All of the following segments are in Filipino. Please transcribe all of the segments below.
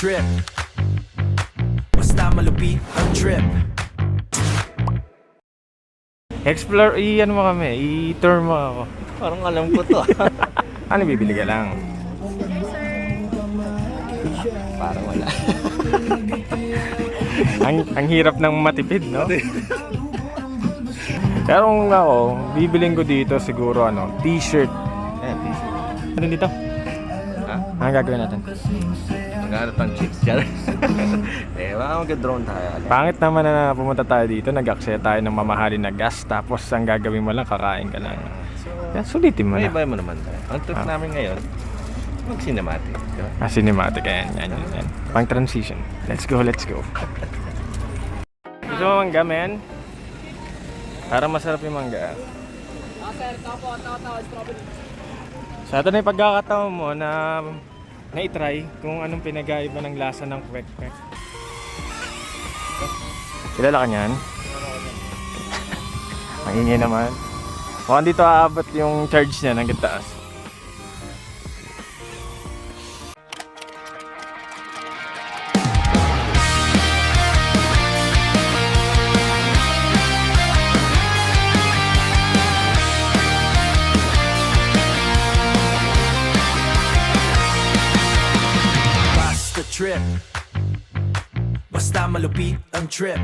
trip. Basta malupit ang trip. Explore, ano mo kami, i-tour mo ako. Parang alam ko to. Ano bibili ka lang? Parang wala. ang hirap ng matipid, no? Pero kung ako, bibiling ko dito siguro t-shirt. Ayan, t-shirt. Ano dito? Ha? Ano gagawin natin? Maghanap ng chicks dyan. Baka mag-drone tayo. Pangit naman na pumunta tayo dito, nag-aksaya tayo ng mamahalin na gas, tapos ang gagawin mo lang, kakain ka lang. Kaya sulitin mo May na. iba mo naman tayo. Ang trip namin ngayon, mag-cinematic. Diba? Cinematic, yan. Pang transition. Let's go. Gusto mo mangga, men? Para masarap yung mangga. Sa ito na yung pagkakataon mo na i-try kung anong pinag-aiba ng lasa ng kwek-kwek. Kilala ka niyan? Ang ingay naman. Mukhang dito aabot yung charge niya ng gitaas. Basta trip. Basta malupit ang trip.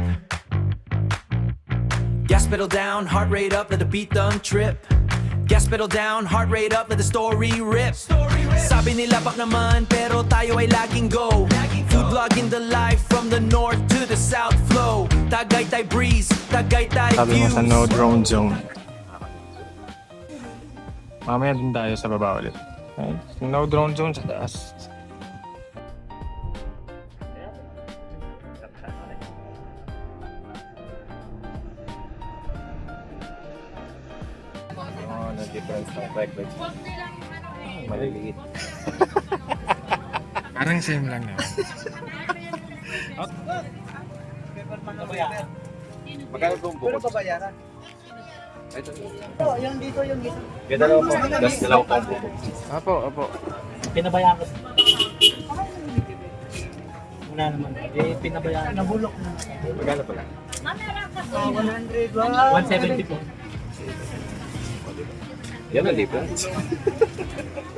Gas pedal down, heart rate up, let the beat done trip. Gas pedal down, heart rate up, let the story rip. Sabi nila bak naman, pero tayo ay laging go. Food vlogging the life from the north to the south flow. Tagaytay breeze, Tagaytay Sabi mo views. sa no drone zone. Mamaya dun tayo sa baba ulit. Okay? No drone zone sa taas. Difference ng kwek-kwek. Maliliit. Parang same lang naman. Magkano itong buko? Pero babayaran. Ito. Yung dito, yung dito. Kaya dalawa po. Das dalawa po ang buko. Opo. Pinabayaan ko. Wala naman. Pinabayaan. Nabulok na. Magkano pala? 100. 170 po. Yan ang difference.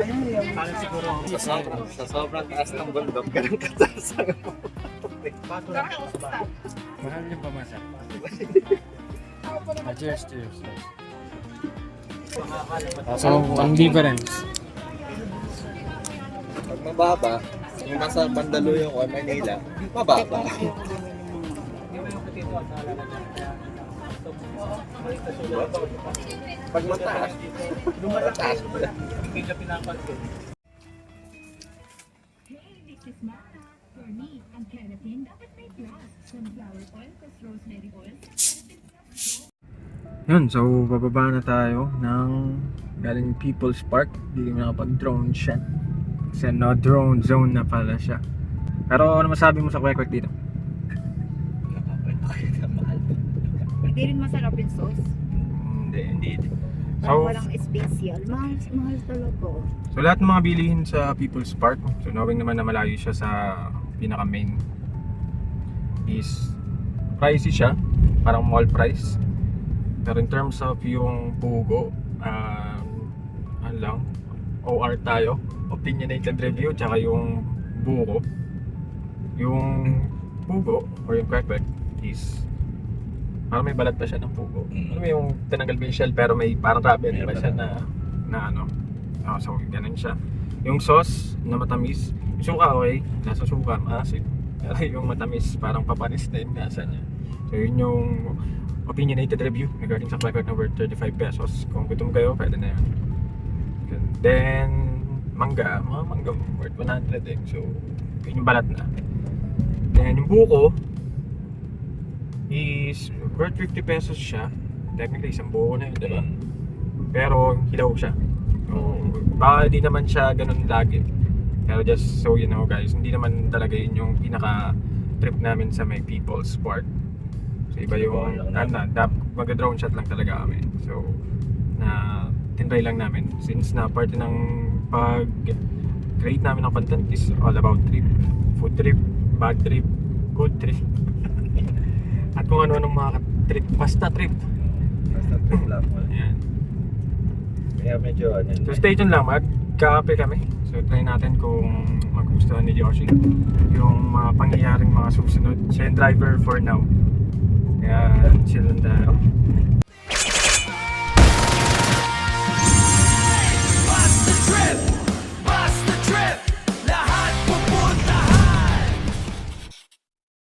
Ayun yung parang siguro. Sa sobrang taas ng bundok, ganun kataas ang Mahal yung pamasa. Cheers. So, ang difference. Pag mababa, yung nasa Mandaluyong o Manila, mababa. Pag mataas, lumalakas. Hindi siya pinapansin. Hey, this is Mara. For me, ang keratin dapat may plus. Sunflower oil plus rosemary oil. Yun, so bababa na tayo ng galing People's Park. Hindi kami nakapag-drone shot. Kasi no drone zone na pala siya. Pero ano masabi mo sa kwek-kwek dito? Hindi rin masarap yung sauce. Hindi. Parang walang special. Mahal talaga. So lahat ng mga bilihin sa People's Park, so knowing naman na malayo siya sa pinaka main, is pricey siya, parang mall price. Pero in terms of yung pugo, ano lang, OR tayo, opinionated review, tsaka yung buko. Yung pugo or yung kwek-kwek is parang may balat pa siya ng pugo. Ano mo yung tinanggal ba yung shell pero may parang rabbit pa siya na ano. So ganun siya. Yung sauce na matamis, yung suka okay, nasa suka, maasim. Pero yung matamis parang papanis na yung nasa niya. So yun yung opinionated review regarding sa kwek-kwek na worth 35 pesos. Kung gutom kayo, pwede na yun. Then mangga worth 100 eh. So yun yung balat na. Then yung buko is worth 50 pesos siya. Technically isang buko na yun, diba? Pero hilaw siya. So, baka di naman siya ganun lagi. Pero just so you know guys, hindi naman talaga yun yung pinaka trip namin sa may People's Park. So iba yung mag-drone shot lang talaga kami. So na tinry lang namin since na parte ng pag create namin ng content is all about trip. Food trip, bad trip, good trip. At kung ano-ano mga trip, basta trip. Basta trip lang. Ayan. Kaya medyo ano. So stay tuned lang, magkakape kami. So try natin kung magustuhan ni Joshi yung mga pangyayaring mga susunod. Siya yung driver for now. Kaya chill lang tayo.